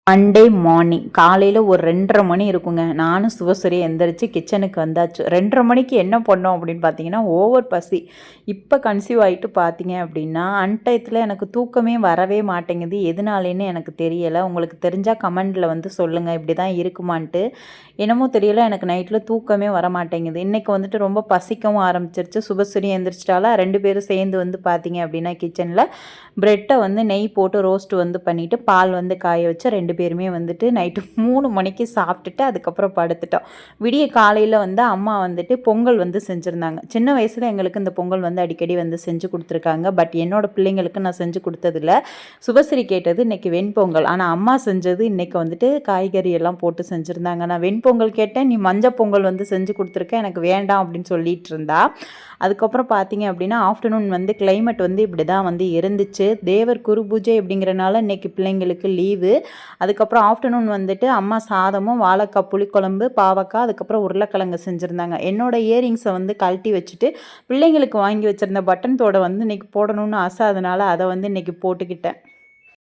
Monday morning காலையில் ஒரு 2:30 மணி இருக்குங்க. நானும் சிவசூரி எந்திரிச்சு கிச்சனுக்கு வந்தாச்சு. 2:30 மணிக்கு என்ன பண்ணோம் அப்படின்னு பார்த்தீங்கன்னா, ஓவர் பசி. இப்போ கன்சீவ் ஆகிட்டு பார்த்தீங்க அப்படின்னா, அன்டயத்தில் எனக்கு தூக்கமே வரவே மாட்டேங்குது. எதுனாலேன்னு எனக்கு தெரியலை. உங்களுக்கு தெரிஞ்சால் கமெண்டில் வந்து சொல்லுங்கள், இப்படி தான் இருக்குமான்ட்டு. என்னமோ தெரியல, எனக்கு நைட்டில் தூக்கமே வர மாட்டேங்குது. இன்றைக்கி வந்துட்டு ரொம்ப பசிக்கவும் ஆரம்பிச்சிருச்சு. சுபஸ்ரீ எந்திரிச்சிட்டாலா, 2 பேரும் சேர்ந்து வந்து பார்த்தீங்க அப்படின்னா கிச்சனில் ப்ரெட்டை வந்து நெய் போட்டு ரோஸ்ட் வந்து பண்ணிவிட்டு பால் வந்து காய வச்சு 2 பேருமே வந்துட்டு நைட்டு 3 மணிக்கு சாப்பிட்டுட்டு அதுக்கப்புறம் படுத்துட்டோம். விடிய காலையில் வந்து அம்மா வந்துட்டு பொங்கல் வந்து செஞ்சுருந்தாங்க. சின்ன வயசில் எங்களுக்கு இந்த பொங்கல் வந்து அடிக்கடி வந்து செஞ்சு கொடுத்துருக்காங்க. பட் என்னோடய பிள்ளைங்களுக்கு நான் செஞ்சு கொடுத்ததில்ல. சுபஸ்ரீ கேட்டது இன்றைக்கி வெண்பொங்கல். ஆனால் அம்மா செஞ்சது இன்றைக்கி வந்துட்டு காய்கறி எல்லாம் போட்டு செஞ்சுருந்தாங்க. நான் வெண்பொங்கல் கேட்டேன், நீ மஞ்சள் பொங்கல் வந்து செஞ்சு கொடுத்துருக்க, எனக்கு வேண்டாம் அப்படின்னு சொல்லிட்டு இருந்தா. அதுக்கப்புறம் பார்த்தீங்க அப்படின்னா ஆஃப்டர்நூன் வந்து கிளைமேட் வந்து இப்படி தான் வந்து இருந்துச்சு. தேவர் குரு பூஜை அப்படிங்கிறனால இன்றைக்கி பிள்ளைங்களுக்கு லீவு. அதுக்கப்புறம் ஆஃப்டர்நூன் வந்துட்டு அம்மா சாதமும் வாழைக்காய் புளிக்குழம்பு பாவக்காய் அதுக்கப்புறம் உருளைக்கிழங்கு செஞ்சுருந்தாங்க. என்னோடய இயரிங்ஸை வந்து கழட்டி வச்சுட்டு பிள்ளைங்களுக்கு வாங்கி வச்சுருந்த பட்டன் தோடை வந்து இன்றைக்கி போடணும்னு ஆசை, அதனால் அதை வந்து இன்றைக்கி போட்டுக்கிட்டேன்.